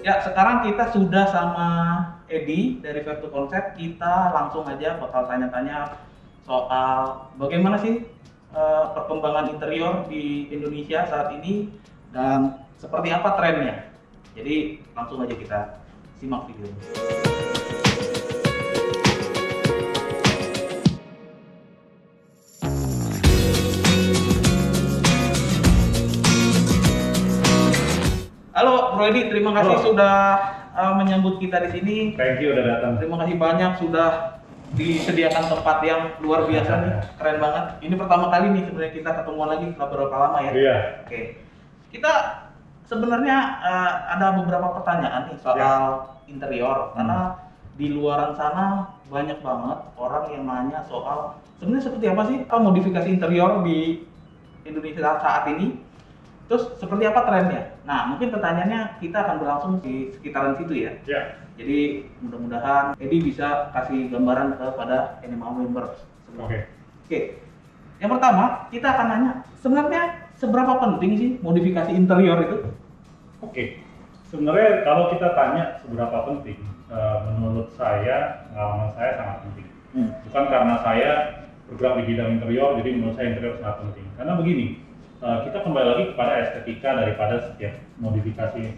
Ya, sekarang kita sudah sama Edi dari Vertu Concept. Kita langsung aja bakal tanya-tanya soal bagaimana sih perkembangan interior di Indonesia saat ini dan seperti apa trennya. Jadi langsung aja kita simak videonya. Halo Bro Edi, terima kasih Halo. sudah menyambut kita di sini. Thank you udah datang. Terima kasih banyak sudah disediakan tempat yang luar biasa nih, keren banget. Ini pertama kali nih sebenarnya kita ketemu lagi setelah berapa lama ya? Iya. Oke, kita sebenarnya ada beberapa pertanyaan nih soal interior karena di luaran sana banyak banget orang yang nanya soal sebenarnya seperti apa sih modifikasi interior di Indonesia saat ini. Terus seperti apa trennya? Nah, mungkin pertanyaannya kita akan berlangsung di sekitaran situ ya. Ya. Jadi mudah-mudahan Edi bisa kasih gambaran kepada Animal Members semua. Oke. Oke. Yang pertama, kita akan nanya sebenarnya seberapa penting sih modifikasi interior itu? Oke. Sebenarnya kalau kita tanya seberapa penting, menurut saya, pengalaman saya sangat penting. Bukan karena saya bergerak di bidang interior, jadi menurut saya interior sangat penting. Karena begini, kita kembali lagi kepada estetika daripada setiap modifikasi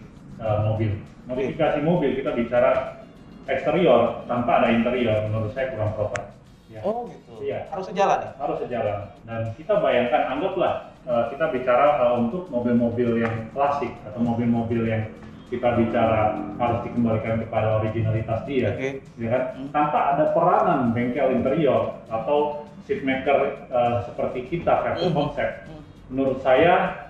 mobil. Modifikasi mobil kita bicara eksterior tanpa ada interior, menurut saya kurang proper. Ya. Oh gitu. Iya. Harus sejalan ya? Harus sejalan. Dan kita bayangkan, anggaplah kita bicara untuk mobil-mobil yang klasik atau mobil-mobil yang kita bicara harus dikembalikan kepada originalitas dia, ya kan? Tanpa ada peranan bengkel interior atau seatmaker seperti kita, Vertu Concept, menurut saya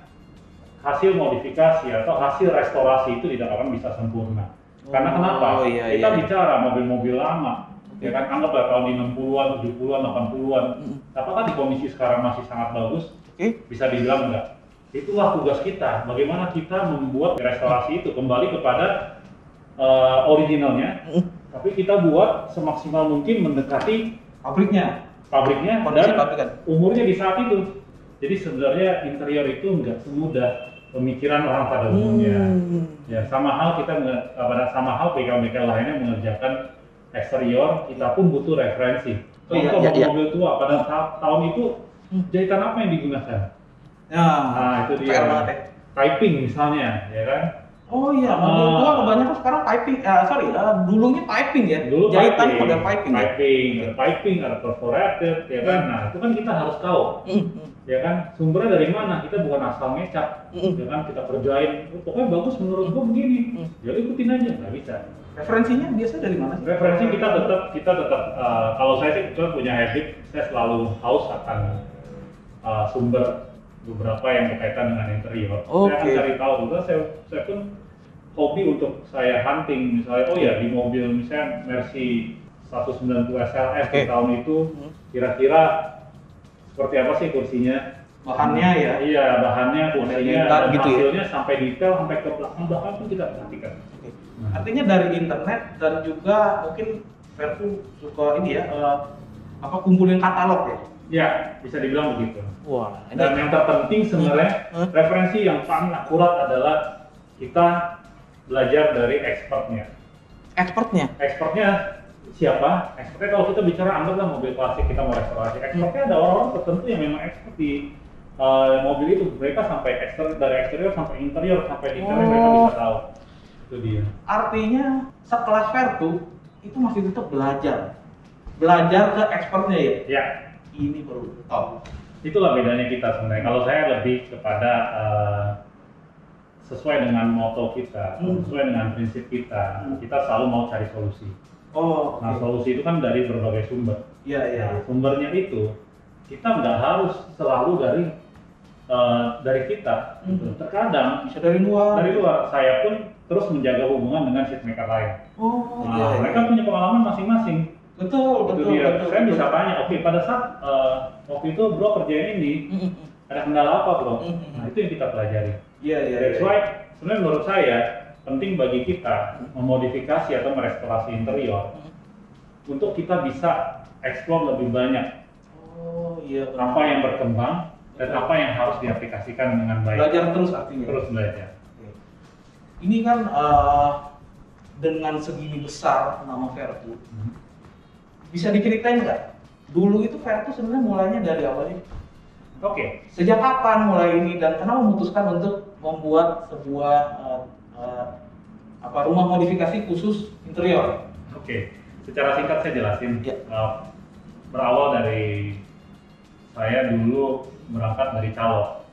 hasil modifikasi atau hasil restorasi itu tidak akan bisa sempurna. Karena kenapa? Kita bicara mobil-mobil lama, ya kan, anggaplah tahun di 60-an, 70-an, 80-an. Apakah di kondisi sekarang masih sangat bagus? Bisa dibilang enggak. Itulah tugas kita, bagaimana kita membuat restorasi itu kembali kepada originalnya, tapi kita buat semaksimal mungkin mendekati pabriknya Kondisi dan pabrikan. umurnya di saat itu. Jadi sebenarnya interior itu enggak semudah pemikiran orang pada umumnya. Ya, sama hal bengkel-bengkel lainnya mengerjakan eksterior, kita pun butuh referensi. Contoh mobil tua pada tahun itu jahitan apa yang digunakan? Nah, itu dia. Piping misalnya, ya kan? Oh iya, mobil tua kebanyakan sekarang piping. Dulunya piping ya. Dulu jahitan model piping. Ada piping, ada perforated, ya kan? Nah, itu kan kita harus tahu. Ya kan, sumbernya dari mana? Kita bukan asal ngecap, ya kan? Kita kerjain, pokoknya bagus menurut gua begini, ya ikutin aja, nggak bisa. Referensinya biasa dari mana sih? Referensi kita tetap, kalau saya sih kebetulan punya habit, saya selalu haus akan sumber beberapa yang berkaitan dengan interior. Saya akan cari tahu juga, saya pun hobi untuk saya hunting, misalnya, oh ya di mobil misalnya Mercy 190 SLS di tahun itu, kira-kira seperti apa sih kursinya? Bahannya ya? Iya, bahannya, kursinya, dan gitu hasilnya sampai detail, sampai ke belakang pun kita perhatikan. Artinya dari internet dan juga mungkin Vertu suka ini ya, kumpulin katalog ya? Ya, bisa dibilang begitu. Wah, Dan yang terpenting sebenarnya referensi yang paling akurat adalah kita belajar dari expertnya. Expertnya siapa? Expertnya kalau kita bicara anggaplah mobil klasik kita mau restorasi. Expertnya ada orang-orang tertentu yang memang expert di mobil itu. Mereka sampai dari eksterior sampai interior sampai detailnya mereka bisa tahu. Itu dia. Artinya sekelas Vertu itu masih tetap belajar ke expertnya ya? Ya. Ini baru top. Itulah bedanya kita sebenarnya. Kalau saya lebih kepada sesuai dengan moto kita, sesuai dengan prinsip kita, kita selalu mau cari solusi. Nah, solusi itu kan dari berbagai sumber. Nah, sumbernya itu kita nggak harus selalu dari kita. Terkadang bisa dari luar. Saya pun terus menjaga hubungan dengan seatmaker lain. Mereka punya pengalaman masing-masing. Betul. Saya bisa tanya, oke, pada saat waktu itu bro kerjain ini, ada kendala apa bro? Nah, itu yang kita pelajari. That's why sebenarnya menurut saya penting bagi kita memodifikasi atau merestorasi interior untuk kita bisa explore lebih banyak apa yang berkembang dan apa yang harus diaplikasikan dengan baik. Belajar terus artinya. Terus belajar. ini kan dengan segini besar nama Vertu, bisa diceritain nggak? Dulu itu Vertu sebenarnya mulainya dari apa sih? Oke. Sejak kapan mulai ini dan kenapa memutuskan untuk membuat sebuah rumah modifikasi khusus interior? Oke. Secara singkat saya jelasin. Ya. Berawal dari saya dulu berangkat dari calo.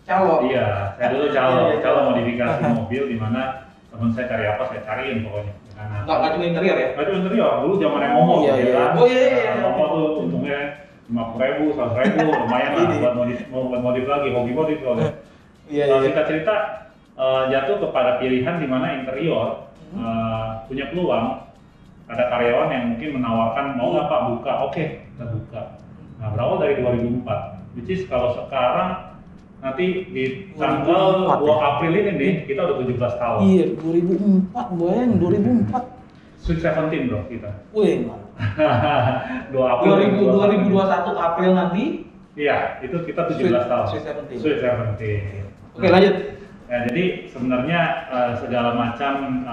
Calo. Iya, saya dulu calo, Iya. calo modifikasi mobil di mana teman saya cari apa saya cariin pokoknya. Nggak cuma interior ya? Nggak cuma interior, dulu zaman yang ngomong Iya, ya iya. kan. Oh iya. Ngomong tuh untungnya 50.000, 100.000 lumayan lah buat modif lagi, hobi modif soalnya. Iya. Singkat cerita jatuh kepada pilihan di mana interior punya peluang. Ada karyawan yang mungkin menawarkan mau nggak Pak buka, oke kita buka. Nah berawal dari 2004, which is kalau sekarang nanti di tanggal 2 April ini nih kita udah 17 tahun. Iya 2004, bayang 2004. Sweet 17 bro kita. Wih, 2 April 2021 April nanti. Iya, itu kita 17 tahun. Sweet 17. Oke, lanjut. Ya, jadi sebenarnya segala macam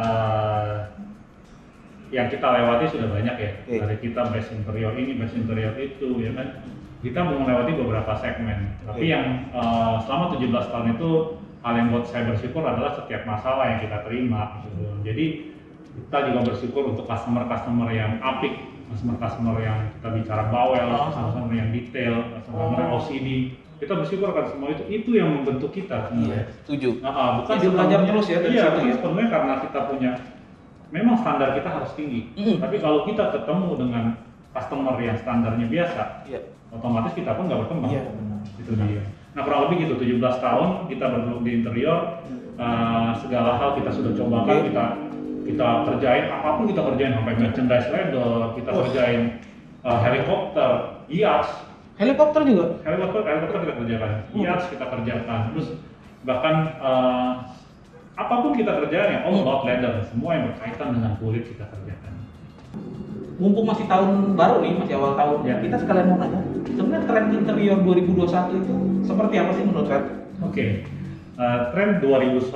yang kita lewati sudah banyak ya. Oke. Dari kita base interior ini, base interior itu, ya kan. Kita mau melewati beberapa segmen. Tapi yang selama 17 tahun itu hal yang buat saya bersyukur adalah setiap masalah yang kita terima. Gitu. Jadi kita juga bersyukur untuk customer yang apik, customer yang kita bicara bawel, customer yang detail, customer yang OCD. Kita bersyukur kan semua itu yang membentuk kita sebenarnya. Setuju. Bukan Itu belajar terus ya. Iya, bukan sebenarnya karena kita punya memang standar kita harus tinggi. Tapi kalau kita ketemu dengan customer yang standarnya biasa, otomatis kita pun nggak berkembang. Iya, benar. Itu dia. Nah kurang lebih gitu, 17 tahun kita bergelut di interior, segala hal kita sudah cobakan, kita kerjain, apapun kita kerjain, sampai merchandise leather, kita kerjain helikopter, yachts. Helikopter juga? Helikopter kita kerjakan, yachts kita kerjakan, terus bahkan apapun kita kerjain, all about leather, semua yang berkaitan dengan kulit kita kerjakan. Mumpung masih tahun baru nih, masih awal tahun, Ya. kita sekalian mau nanya, sebenarnya tren interior 2021 itu seperti apa sih menurut Vertu? Oke. Tren 2021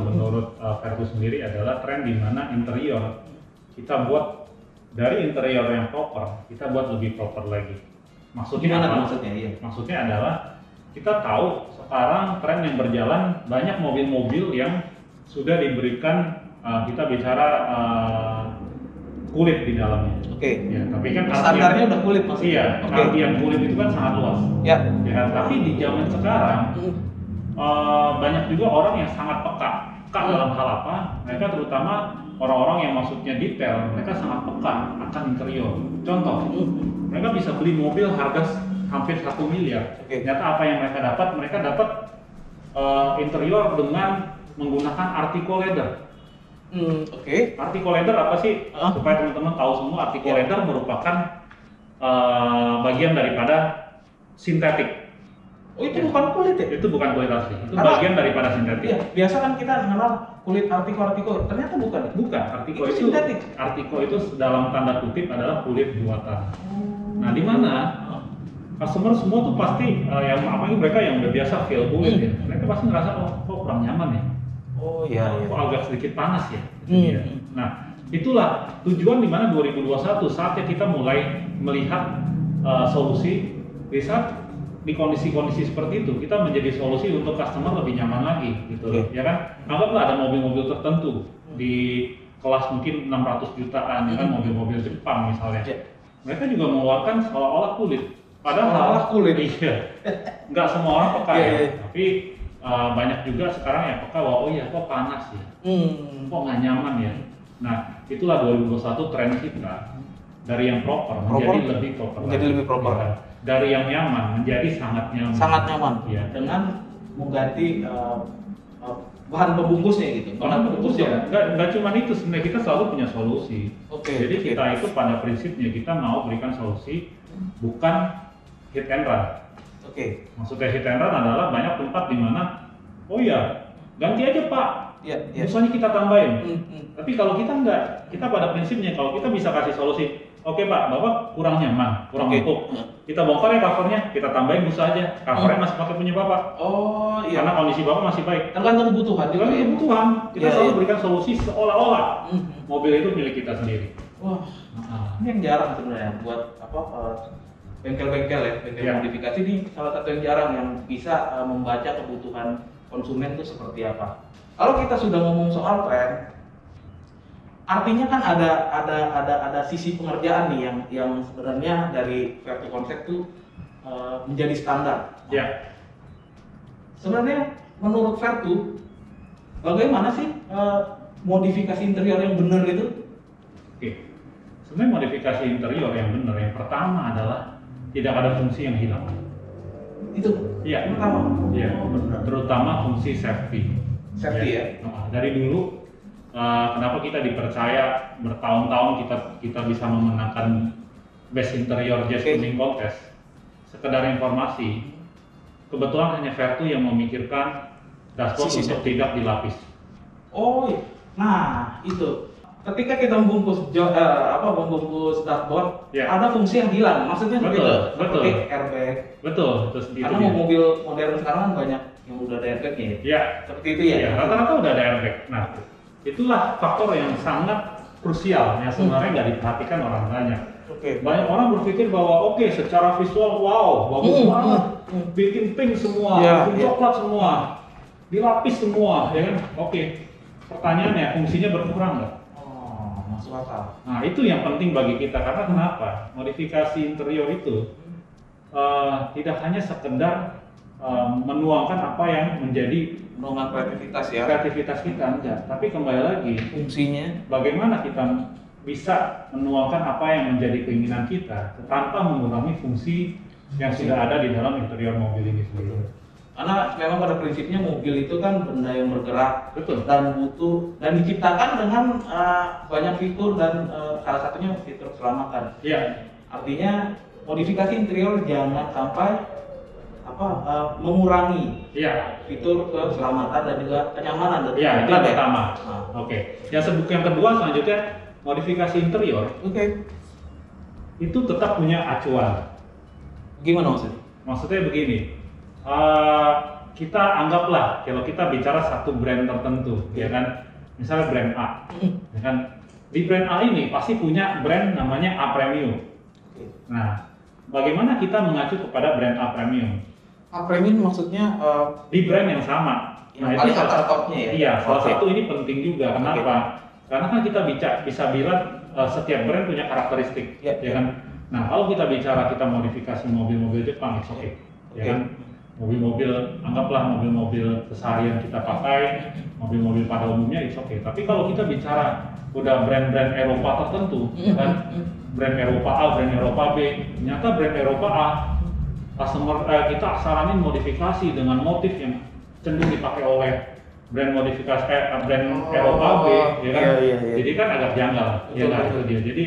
menurut Vertu sendiri adalah tren di mana interior kita buat dari interior yang proper, kita buat lebih proper lagi. Maksudnya Gimana apa? maksudnya? Iya. Maksudnya adalah kita tahu sekarang tren yang berjalan banyak mobil-mobil yang sudah diberikan kita bicara kulit di dalamnya. Oke. Ya, tapi kan Standarnya udah kulit maksudnya. Iya, artian kulit itu kan sangat luas. Ya. Ya, tapi di zaman sekarang banyak juga orang yang sangat peka dalam hal apa? Mereka terutama orang-orang yang maksudnya detail, mereka sangat peka akan interior. Contoh, mereka bisa beli mobil harga hampir 1 miliar. Ternyata apa yang mereka dapat? Mereka dapat interior dengan menggunakan Artico leather. Artico leather apa sih? Supaya teman-teman tahu semua, Artico leather merupakan bagian daripada sintetik. Oh itu bukan kulit ya? Itu bukan kulit asli, itu bagian daripada sintetik. Iya, biasa kan kita mengenal kulit Artico, ternyata bukan ya? Bukan, Artico itu sintetik. Artico itu dalam tanda kutip adalah kulit buatan. Nah, di mana customer semua tuh pasti yang apalagi mereka yang udah biasa feel kulit ya, mereka pasti ngerasa kok kurang nyaman ya. Oh iya. Kok agak sedikit panas ya. Nah, itulah tujuan di mana 2021 saatnya kita mulai melihat solusi di saat di kondisi-kondisi seperti itu kita menjadi solusi untuk customer lebih nyaman lagi gitu ya kan. Anggaplah ada mobil-mobil tertentu di kelas mungkin 600 jutaan ya kan, mobil-mobil Jepang misalnya. Mereka juga mengeluarkan seolah-olah kulit. Padahal kulit. Iya. Nggak semua orang peka ya. Tapi banyak juga sekarang yang peka bahwa oh iya kok panas ya. Kok nggak nyaman ya. Nah, itulah 2021 tren kita dari yang proper menjadi lebih proper. Ya. Dari yang nyaman menjadi sangat nyaman. Sangat nyaman. Ya. Dengan mengganti bahan pembungkusnya gitu. Bahan pembungkusnya nggak cuma itu, sebenarnya kita selalu punya solusi. Jadi kita itu pada prinsipnya kita mau berikan solusi bukan hit and run. Maksudnya hit and run adalah banyak tempat di mana oh ya ganti aja Pak. Misalnya kita tambahin. Tapi kalau kita enggak, kita pada prinsipnya kalau kita bisa kasih solusi, oke Pak, Bapak kurang nyaman, kurang Oke. empuk. Kita bongkar ya covernya, kita tambahin busa aja. Covernya masih pakai punya Bapak. Oh iya. Karena kondisi Bapak masih baik. Tergantung kebutuhan juga Dengan ya. kebutuhan, kita Iya, selalu iya. berikan solusi seolah-olah Hmm. mobil itu milik kita sendiri. Wah, Nah, ini yang jarang sebenarnya buat apa bengkel-bengkel ya, bengkel Iya. modifikasi ini salah satu yang jarang yang bisa membaca kebutuhan konsumen itu seperti apa. Kalau kita sudah ngomong soal tren, artinya kan ada sisi pengerjaan nih yang sebenarnya dari Vertu konsep tuh menjadi standar. Ya, Sebenarnya menurut Vertu bagaimana sih modifikasi interior yang benar itu? oke. Sebenarnya modifikasi interior yang benar, yang pertama adalah tidak ada fungsi yang hilang. Itu Iya. yang pertama. Iya, terutama fungsi safety. Safety ya. Nah, dari dulu kenapa kita dipercaya bertahun-tahun kita bisa memenangkan Best Interior Jazz Oke. Tuning Contest. Sekedar informasi, kebetulan hanya Vertu yang memikirkan dashboard Sisi untuk tidak dilapis. Oh, iya. Nah itu. Ketika kita membungkus membungkus dashboard, Ya. ada fungsi yang hilang. Maksudnya Betul, begitu. betul. Seperti airbag. Betul, itu sendiri. Karena mobil modern sekarang kan banyak yang udah ada airbagnya ya. Ya, Seperti itu ya. iya, rata-rata udah ada airbag. Nah, itulah faktor yang sangat krusial yang sebenarnya nggak diperhatikan orang banyak. Oke. Banyak orang berpikir bahwa oke, secara visual wow, bagus banget, bikin pink semua, Iya, bikin iya. coklat semua, dilapis semua, ya kan? Oke. Pertanyaannya, fungsinya berkurang nggak? Oh, masuk akal. Nah, itu yang penting bagi kita karena kenapa? Modifikasi interior itu tidak hanya sekedar menuangkan apa yang menjadi Dengan kreativitas ya. kreativitas kita, enggak. Tapi kembali lagi, Fungsinya. bagaimana kita bisa menuangkan apa yang menjadi keinginan kita tanpa mengurangi fungsi yang sudah ada di dalam interior mobil ini sendiri. Karena memang pada prinsipnya mobil itu kan benda yang bergerak Betul. dan butuh dan diciptakan dengan banyak fitur dan salah satunya fitur keselamatan. Iya, Artinya modifikasi interior jangan sampai mengurangi iya, fitur keselamatan dan juga kenyamanan. Dan iya. Itu ya? yang pertama. Nah, Oke. Yang kedua selanjutnya modifikasi interior Oke. itu tetap punya acuan. Gimana maksudnya? Maksudnya begini, kita anggaplah kalau kita bicara satu brand tertentu, ya kan, misalnya brand A, ya kan, di brand A ini pasti punya brand namanya A Premium. Oke. Nah, bagaimana kita mengacu kepada brand A Premium A premium maksudnya di brand yang sama? yang paling atas topnya ya? Iya, salah Oke. satu ini penting juga. Kenapa? Karena kan kita bisa bilang setiap brand punya karakteristik, Iya, ya iya. kan. Nah, kalau kita bicara kita modifikasi mobil-mobil Jepang, it's okay, Oke. ya kan. Mobil-mobil, anggaplah mobil-mobil keseharian kita pakai, mobil-mobil pada umumnya it's okay. Tapi kalau kita bicara udah brand-brand Eropa tertentu, ya kan, brand Eropa A, brand Eropa B, ternyata brand Eropa A, customer kita saranin modifikasi dengan motif yang cenderung dipakai oleh brand modifikasi brand Eropa B, ya kan? Iya, iya. Jadi kan agak janggal, Betul, ya kan betul. itu dia. Jadi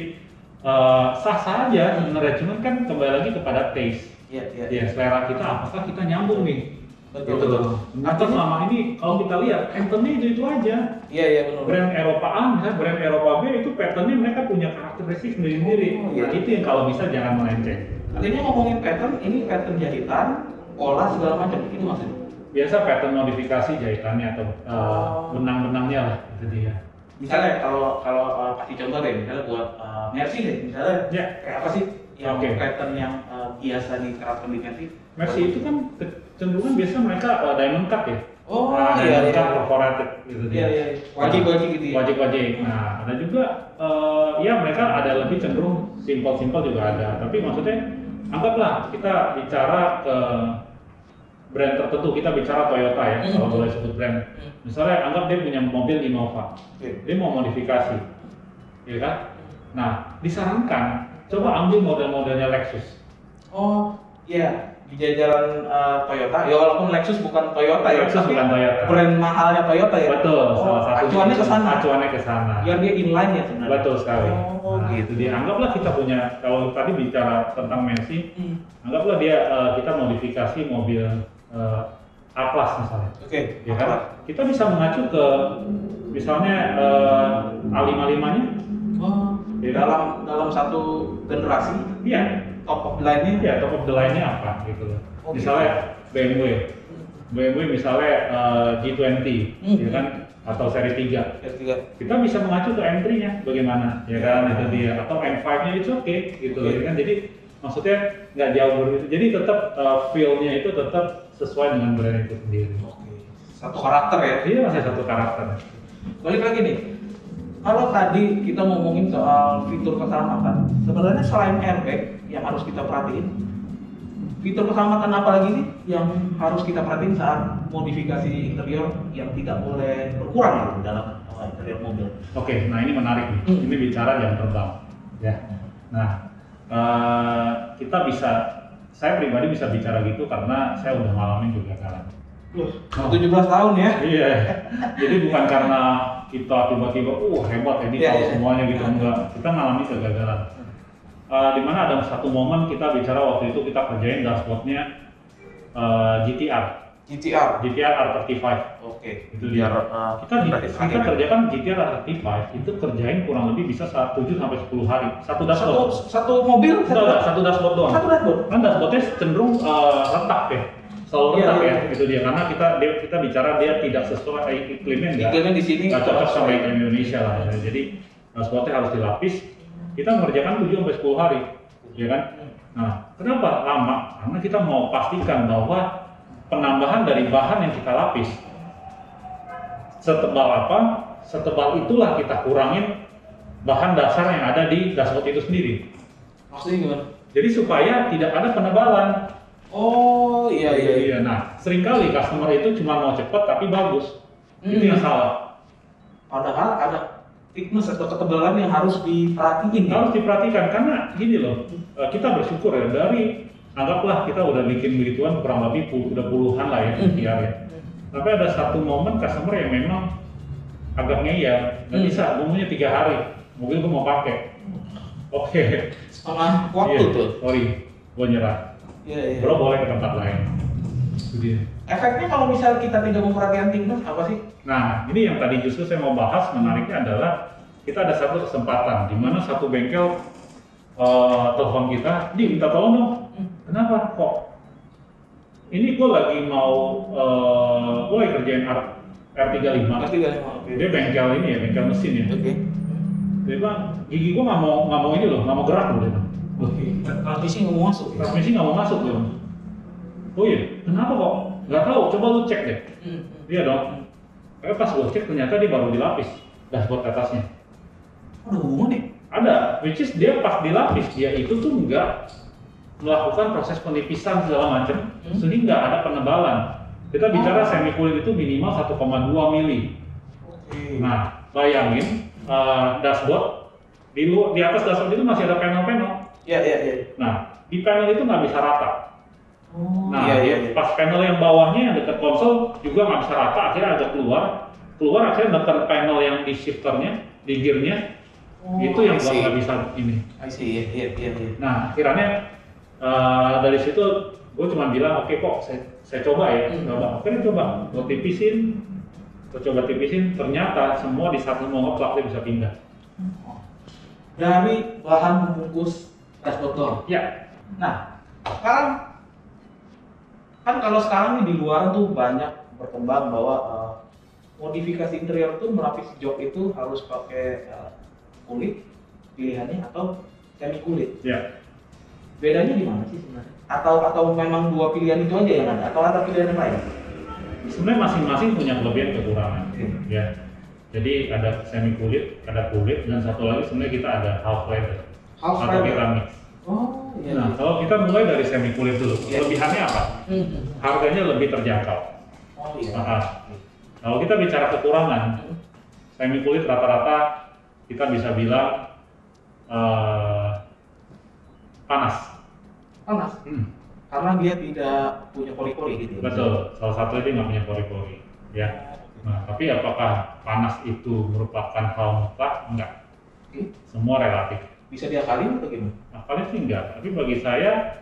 sah-sah aja sebenarnya, cuman kan kembali lagi kepada taste. Iya, iya. Ya, selera kita apakah kita nyambung nih? Betul, Gitu. betul. Ternyata selama ini kalau kita lihat patternnya itu aja. Iya, iya benar. Brand Eropa A, misalnya brand Eropa B itu patternnya mereka punya karakteristik sendiri-sendiri. Oh, iya. Nah, itu yang kalau bisa jangan melenceng. Artinya ngomongin pattern, ini pattern jahitan, pola segala macam itu maksudnya. Biasa pattern modifikasi jahitannya atau benang-benangnya lah itu dia. Misalnya kalau kasih contoh deh, misalnya buat Mercy deh, misalnya Ya. kayak apa sih yang Oke. pattern yang biasa diterapkan di Mercy? Mercy itu kan kecenderungan biasa mereka diamond cut ya. Oh, Nah, iya, diamond iya. cut perforated gitu Iya, dia. iya, wajib-wajib gitu ya. Wajib-wajib. Nah, ada juga ya mereka ada lebih cenderung simpel-simpel juga ada. Tapi maksudnya anggaplah kita bicara ke brand tertentu, kita bicara Toyota ya, kalau boleh sebut brand. Misalnya anggap dia punya mobil Innova, Oke. dia mau modifikasi, ya kan? Nah, disarankan coba ambil model-modelnya Lexus. Oh, iya. Di jajaran Toyota, ya walaupun Lexus bukan Toyota ya, Lexus tapi bukan Toyota. brand mahalnya Toyota ya. Betul, Oh, salah satu. acuannya ke sana. Acuannya ke sana. Biar dia inline ya sebenarnya. Betul sekali. Oh, Nah, gitu. itu dia. Anggaplah kita punya, kalau tadi bicara tentang Mercy, anggaplah dia kita modifikasi mobil A-Class misalnya. Oke. Ya kan? Kita bisa mengacu ke misalnya A55-nya. Oh, dalam satu generasi, Iya. top of the line-nya. Iya, top of the line-nya apa gitu loh. Misalnya BMW misalnya G20, ya kan, atau seri 3. Kita bisa mengacu ke M3-nya bagaimana, ya kan, itu dia, atau M5-nya itu oke, gitu loh, ya kan. Jadi maksudnya nggak jauh begitu. Jadi tetap feel-nya itu tetap sesuai dengan brand itu sendiri. Satu karakter ya? Iya, masih satu karakter. Balik lagi nih, kalau tadi kita ngomongin soal fitur keselamatan, sebenarnya selain airbag yang harus kita perhatiin, fitur keselamatan apa lagi sih yang harus kita perhatiin saat modifikasi interior yang tidak boleh berkurang gitu dalam interior mobil? Oke, nah ini menarik nih. Ini bicara jam terbang, ya. Nah, saya pribadi bisa bicara gitu karena saya udah ngalamin juga kan. 17 tahun ya? Iya. Jadi bukan karena kita tiba-tiba, hebat ini tahu semuanya gitu, enggak. Kita ngalamin kegagalan. Dimana ada satu momen kita bicara waktu itu kita kerjain dashboardnya GTR R35. Oke. Itu dia. Kita kerjakan GTR R35 itu kerjain kurang lebih bisa 7 sampai 10 hari. Satu dashboard. Satu mobil? Satu dashboard doang. Satu dashboard. Kan dashboardnya cenderung retak ya. Selalu retak ya, itu dia. Karena kita bicara dia tidak sesuai iklimnya di sini nggak cocok sama iklim Indonesia lah. Jadi dashboardnya harus dilapis. Kita mengerjakan 7 sampai 10 hari, ya kan? Nah, kenapa lama? Karena kita mau pastikan bahwa penambahan dari bahan yang kita lapis setebal apa, setebal itulah kita kurangin bahan dasar yang ada di dashboard itu sendiri. Maksudnya gimana? Jadi supaya tidak ada penebalan. Oh iya. Nah, seringkali customer itu cuma mau cepat tapi bagus. Itu yang salah. Padahal ada thickness atau ketebalan yang harus diperhatiin. Harus diperhatikan karena gini loh, kita bersyukur ya dari anggaplah kita udah bikin begituan kurang lebih udah puluhan lah ya ya. Tapi ada satu momen customer yang memang agak ngeyel, nggak bisa, nunggunya 3 hari, mobil gua mau pakai. Oke. Setengah waktu tuh. Sorry, gua nyerah. Iya. Bro boleh ke tempat lain. Itu dia. Efeknya kalau misal kita tidak memperhatikan thickness apa sih? Nah, ini yang tadi justru saya mau bahas, menariknya adalah kita ada satu kesempatan di mana satu bengkel telepon kita, minta tolong dong. Kenapa kok? Ini gue lagi mau gue lagi kerjain R35. Oke. Dia bengkel ini ya, bengkel mesin ya. Oke. Dia bilang, gigi gue nggak mau ini loh, nggak mau gerak loh. Oke. Transmisi nggak mau masuk. Transmisi nggak mau masuk loh. Oh iya, kenapa kok? Nggak tahu, coba lu cek deh. Iya dong. Tapi pas gue cek ternyata dia baru dilapis dashboard atasnya. Ada hubungan nih? Ada, which is dia pas dilapis dia itu tuh nggak melakukan proses penipisan segala macam, sehingga ada penebalan. Kita bicara semi kulit itu minimal 1,2 mili. Nah, bayangin dashboard di atas dashboard itu masih ada panel-panel. Iya. Nah, di panel itu nggak bisa rata. Iya. Pas panel yang bawahnya yang dekat konsol juga nggak bisa rata, akhirnya ada keluar akhirnya dekat panel yang di shifternya, di gearnya, itu yang nggak bisa ini. Iya. Nah, akhirnya dari situ gue cuma bilang oke kok saya coba ya, coba gue tipisin, ternyata semua di satu mau ngeplak dia bisa pindah. Dari bahan pembungkus dashboard doang. Ya. Nah, sekarang kan kalau sekarang nih di luar tuh banyak berkembang bahwa modifikasi interior tuh melapisi jok itu harus pakai kulit pilihannya atau semi kulit. Ya. Bedanya di mana sih sebenarnya? Atau memang dua pilihan itu aja yang ada atau ada pilihan yang lain? Sebenarnya masing-masing punya kelebihan kekurangan. Ya. Jadi ada semi kulit, ada kulit, dan satu lagi sebenarnya kita ada half leather atau kita mix. Oh iya. Nah, kalau kita mulai dari semi kulit dulu, kelebihannya apa? Harganya lebih terjangkau. Oh iya. Kalau kita bicara kekurangan, semi kulit rata-rata kita bisa bilang panas. Karena dia tidak punya pori-pori gitu. Betul, salah satu dia nggak punya pori-pori. Ya. Nah, tapi apakah panas itu merupakan hal mutlak? Enggak. Semua relatif. Bisa diakalin atau gimana? Akalin sih enggak. Tapi bagi saya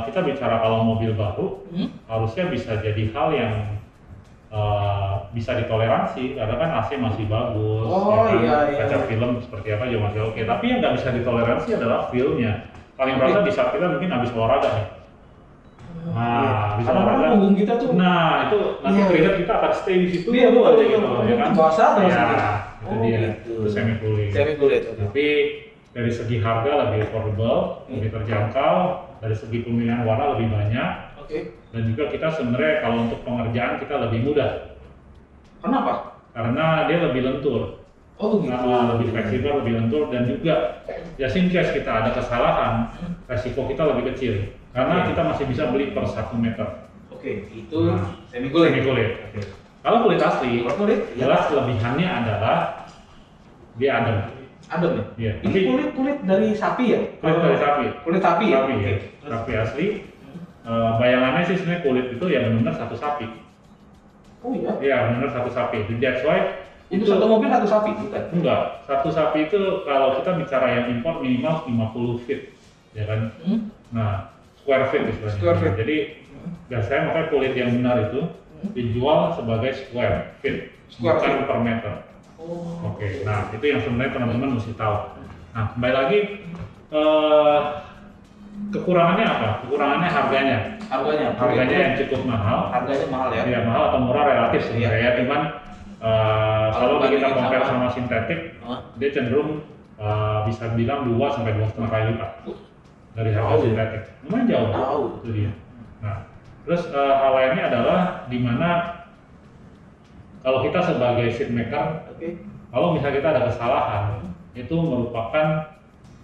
kita bicara kalau mobil baru harusnya bisa jadi hal yang bisa ditoleransi karena kan AC masih bagus, Oh, ya kan? iya. Kaca film seperti apa juga masih oke. Tapi yang nggak bisa ditoleransi adalah feel-nya. Paling berasa di saat kita mungkin habis olahraga nih. Nah, bisa Kadang-kadang olahraga. punggung kita tuh. Nah, itu nanti Iya. keringat kita akan stay di situ Iya, betul, aja betul, gitu, betul. ya kan? Basah terus Ya, gitu. itu Oh, dia. gitu. Itu semi kulit. Semi kulit. Tapi dari segi harga lebih affordable, lebih terjangkau, dari segi pemilihan warna lebih banyak, Oke. dan juga kita sebenarnya kalau untuk pengerjaan kita lebih mudah Kenapa? karena dia lebih lentur. Oh, gitu. Lebih fleksibel, lebih lentur, dan juga ya in case kita ada kesalahan, resiko kita lebih kecil karena kita masih bisa beli per 1 meter. Oke, itu Nah, semi kulit. Semi kulit. Kalau kulit asli, Kalau kulit, jelas kelebihannya adalah dia adem. adem ya. Iya. Ini kulit dari sapi ya? Kulit dari sapi. Kulit sapi ya. Sapi ya. Oke. Terus, Sapi asli. Bayangannya sih sebenarnya kulit itu ya benar-benar satu sapi. oh iya. Iya, benar-benar satu sapi. That's why Itu satu mobil satu sapi bukan? enggak. Satu sapi itu kalau kita bicara yang impor minimal 50 feet, ya kan? Nah, square feet istilahnya. Square feet. Jadi biasanya makanya kulit yang benar itu dijual sebagai square feet, Square bukan feet. per meter. Oh. Oke, nah itu yang sebenarnya teman-teman mesti tahu. Nah, kembali lagi kekurangannya apa? Kekurangannya harganya. Harganya yang cukup mahal. Harganya mahal ya. Ya mahal atau murah relatif sebenarnya ya. Cuman kalau kita dibandingin compare sama- sama sintetik, dia cenderung bisa bilang 2 sampai 2,5 kali lipat dari harga Jauh. sintetik. Lumayan jauh. Jauh. Itu dia. Nah, terus hal lainnya adalah di mana kalau kita sebagai seat maker, Oke. kalau misalnya kita ada kesalahan, itu merupakan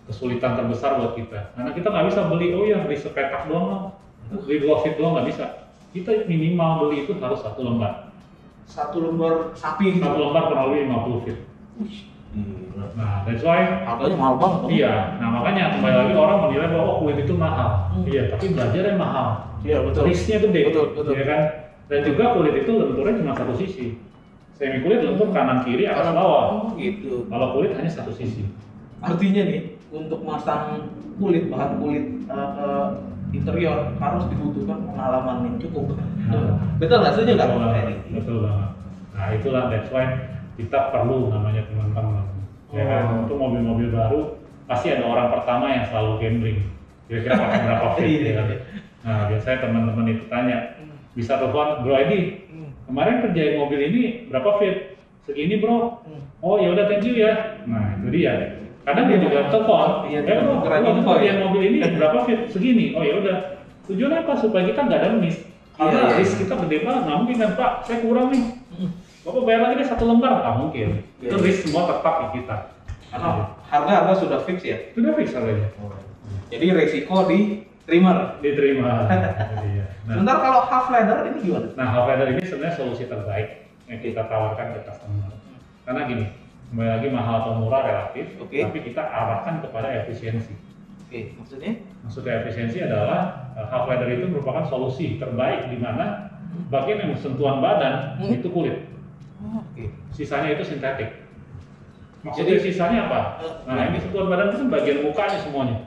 kesulitan terbesar buat kita. Karena kita nggak bisa beli, oh ya beli sepetak doang, beli 2 feet doang nggak bisa. Kita minimal beli itu harus 1 lembar. Satu lembar sapi gitu. 1 lembar kurang lebih 50 feet. Gila. Nah, that's why Harganya mahal banget. dong. iya. Nah makanya kembali lagi orang menilai bahwa oh, kulit itu mahal. Hmm. Iya, tapi belajarnya mahal. Iya betul. Risknya gede, Betul. ya kan? Dan juga kulit itu lenturnya cuma satu sisi. Semi kulit lentur kanan kiri atas bawah. Oh gitu. Kalau kulit hanya satu sisi. Artinya nih untuk masang kulit bahan kulit ke interior harus dibutuhkan pengalaman yang cukup. Betul nggak setuju nggak? Betul banget. Betul banget. Nah itulah that's why kita perlu namanya teman-teman. Ya kan? Oh. Untuk mobil-mobil baru pasti ada orang pertama yang selalu gambling. Kira-kira pakai berapa feet ya kan? Nah biasanya teman-teman itu tanya, bisa telepon, Bro Edi, kemarin kerjain mobil ini berapa feet? Segini bro. Oh ya udah thank you ya. Nah itu dia. Kadang dia juga telepon, Iya, bro, tukeran waktu info kerjain ya." mobil ini berapa feet? Segini. Oh ya udah. Tujuannya apa? Supaya kita nggak ada miss. Karena Iya. risk kita gede banget. Nggak mungkin kan Pak, saya kurang nih. Bapak bayar lagi deh 1 lembar. Nggak mungkin. Iya, Itu iya. risk semua tetap di kita. Karena harga sudah fix ya. Sudah fix harganya. Jadi resiko diterima. Diterima. Itu dia. Nah, Sebentar kalau half leather ini gimana? Nah, half leather ini sebenarnya solusi terbaik yang kita tawarkan ke customer. Karena gini, kembali lagi mahal atau murah relatif, Oke. tapi kita arahkan kepada efisiensi. Oke, maksudnya? Maksudnya efisiensi adalah half leather itu merupakan solusi terbaik di mana bagian yang sentuhan badan itu kulit, Oh, oke. sisanya itu sintetik. Maksudnya Jadi- sisanya apa? Nah, ini sentuhan badan itu bagian mukanya semuanya.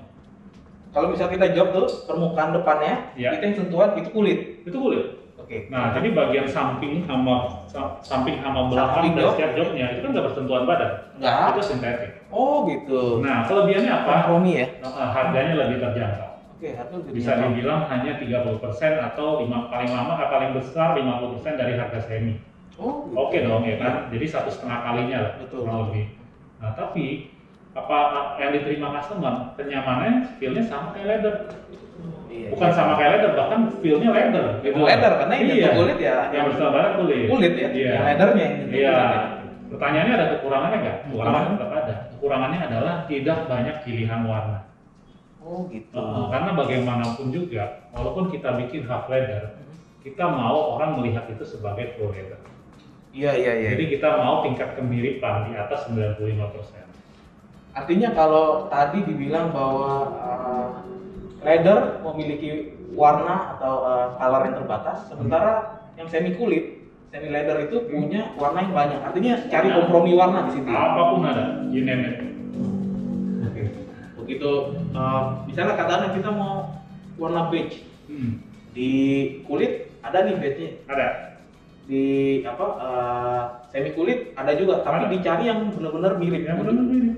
Kalau misalnya kita job tuh permukaan depannya, Iya. kita yang sentuhan itu kulit. Itu kulit. Oke. Nah, jadi bagian samping sama belakang Samping dari job. setiap jobnya itu kan nggak bersentuhan badan. Enggak. Itu sintetik. Oh gitu. Nah, kelebihannya apa? Kompromi ya? Harganya lebih terjangkau. Oke, harga lebih Bisa terjangkau. dibilang hanya 30% atau paling lama paling besar 50% dari harga semi. Oh. Gitu. Oke dong ya kan? Jadi 1,5 kalinya lah Betul. kurang lebih. Nah, tapi apa yang diterima customer kenyamanannya feel-nya sama kayak leather. Iya. Bukan sama kayak leather, bahkan feel-nya leather. Itu leather karena yang Iya. nyentuh kulit ya. Yang bersama badan kulit. Kulit ya. Iya. Yang leathernya yang nyentuh Iya. kulit ya. Pertanyaannya ada kekurangannya nggak? Kekurangan Kekurangan. tetap ada. Kekurangannya adalah tidak banyak pilihan warna. Oh gitu. Karena bagaimanapun juga, walaupun kita bikin half leather, kita mau orang melihat itu sebagai full leather. Iya. Jadi kita mau tingkat kemiripan di atas 95%. Artinya kalau tadi dibilang bahwa leather memiliki warna atau color yang terbatas, sementara yang semi leather itu punya warna yang banyak. Artinya cari kompromi warna di situ. Apapun ada, you name it. Oke. Begitu misalnya katakanlah kita mau warna beige Hmm, di kulit ada nih beige-nya. ada. di apa semi kulit ada juga, tapi Ada. dicari yang benar-benar mirip. Ya benar mirip.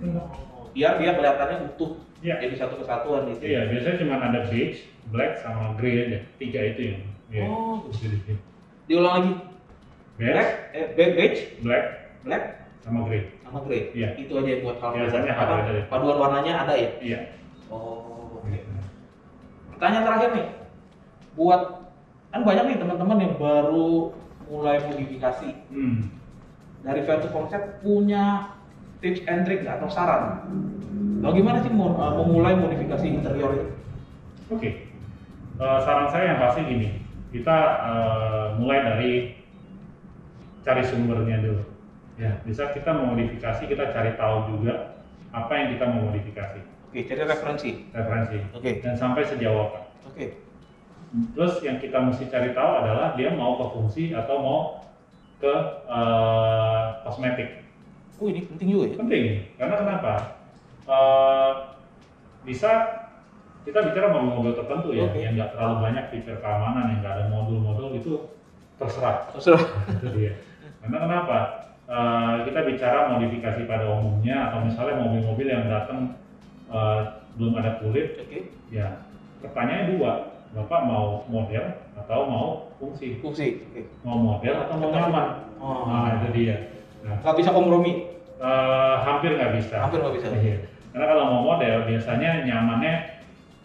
Biar dia kelihatannya utuh. Iya. Jadi satu kesatuan gitu. Iya, biasanya cuma ada beige, black, sama grey aja. 3 itu yang. Ya. Oh. Jadi, Diulang lagi. Beige, black, black, sama grey. sama grey. Iya. Itu aja yang buat hal Biasanya apa, ada itu. paduan warnanya ada ya? Iya. Oh, oke. Pertanyaan terakhir nih. Buat kan banyak nih teman-teman yang baru mulai modifikasi. Dari Vertu Concept punya tips and trick atau saran? Bagaimana sih memulai modifikasi interior itu? Oke. Saran saya yang pasti gini. Kita mulai dari cari sumbernya dulu. Ya, bisa kita memodifikasi, kita cari tahu juga apa yang kita mau modifikasi. Oke, jadi referensi. Oke. Dan sampai sejauh apa. Oke. Terus yang kita mesti cari tahu adalah dia mau ke fungsi atau mau ke kosmetik. Oh, ini penting juga ya? Penting, karena kenapa? Bisa kita bicara mobil-mobil tertentu ya, yang nggak terlalu banyak fitur keamanan, yang nggak ada modul-modul, itu terserah. Itu dia. Karena kenapa? Kita bicara modifikasi pada umumnya, atau misalnya mobil-mobil yang datang belum ada kulit, ya pertanyaannya dua, Bapak mau model atau mau fungsi? Mau model atau mau nyaman? Nah, itu dia. Nah, Nggak bisa kompromi? hampir nggak bisa. Iya. Karena kalau mau model, biasanya nyamannya,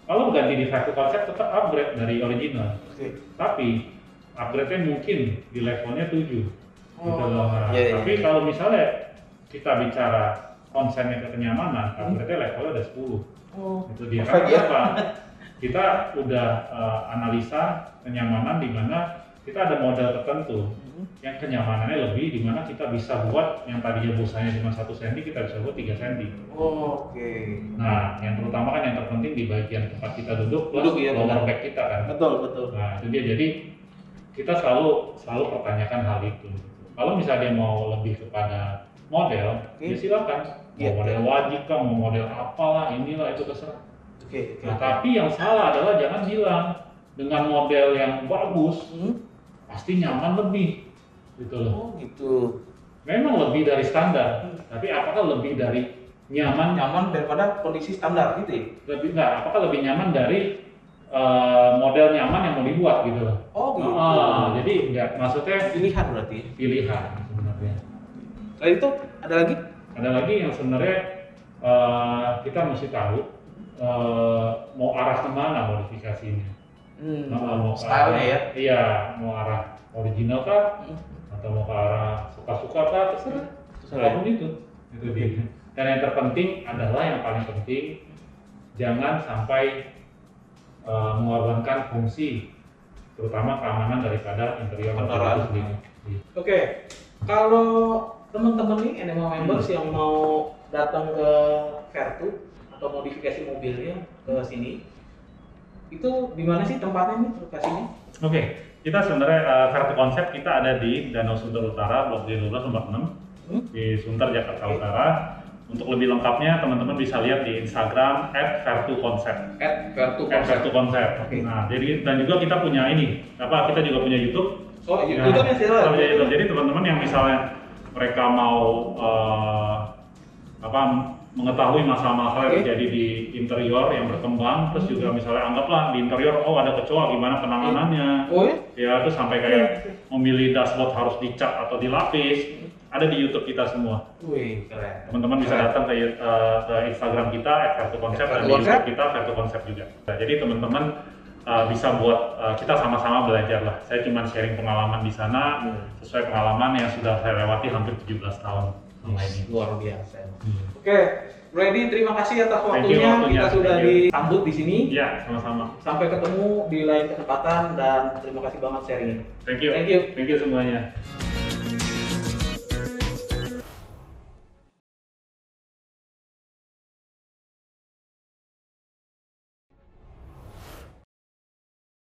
kalau ganti di Vertu Concept tetap upgrade dari original. Tapi upgrade-nya mungkin di levelnya 7. Gitu loh. Nah, tapi kalau misalnya kita bicara konsennya ke kenyamanan, upgrade-nya levelnya udah 10. Itu dia. Karena apa? Kita udah analisa kenyamanan di mana kita ada model tertentu yang kenyamanannya lebih, di mana kita bisa buat yang tadinya busanya cuma 1 cm, kita bisa buat 3 cm. Nah, yang terutama kan yang terpenting di bagian tempat kita duduk plus lower back kita kan. Betul. Nah, itu dia. Jadi kita selalu pertanyakan hal itu. Kalau misalnya dia mau lebih kepada model, ya silakan. Mau model wajib kah, mau model apalah, inilah, itu terserah. Nah, tapi yang salah adalah jangan bilang dengan model yang bagus pasti nyaman lebih, gitu loh. Oh gitu. Memang lebih dari standar, tapi apakah lebih dari nyaman daripada kondisi standar gitu ya? Lebih enggak, apakah lebih nyaman dari model nyaman yang mau dibuat gitu loh. Oh gitu. Jadi enggak, maksudnya Pilihan berarti. pilihan sebenarnya. Selain itu ada lagi? Ada lagi yang sebenarnya kita mesti tahu mau arah kemana modifikasinya. Mau stylenya ya? Iya, mau arah original kah? Atau mau ke arah suka-suka kah? Terserah. Apapun itu dia. Dan yang terpenting adalah, yang paling penting, jangan sampai mengorbankan fungsi, terutama keamanan daripada interior itu sendiri. Oke, kalau teman-teman nih NMA members yang mau datang ke Vertu atau modifikasi mobilnya ke sini, itu di mana sih tempatnya nih lokasinya? Oke, kita sebenarnya Vertu Concept kita ada di Danau Sunter Utara, Blok D12 nomor 6 di Sunter, Jakarta Utara. Untuk lebih lengkapnya teman-teman bisa lihat di Instagram @vertuconcept. @vertuconcept. Nah, jadi dan juga kita punya kita juga punya YouTube. Oh, YouTube-nya YouTube. Jadi teman-teman yang misalnya mereka mau mengetahui masalah-masalah yang terjadi di interior yang berkembang, terus juga misalnya anggaplah di interior ada kecoa, gimana penanganannya. Ya, terus sampai kayak memilih dashboard harus dicat atau dilapis. Ada di YouTube kita semua. Keren. Teman-teman bisa datang ke Instagram kita @vertuconcept dan di YouTube kita Vertu Concept juga. Nah, jadi teman-teman bisa buat kita sama-sama belajar lah. Saya cuma sharing pengalaman di sana sesuai pengalaman yang sudah saya lewati hampir 17 tahun sama ini. Luar biasa. Oke, Brady, terima kasih atas waktunya. Kita sudah disambut di sini. Ya, sama-sama. Sampai ketemu di lain kesempatan dan terima kasih banget sharingnya. Thank you semuanya.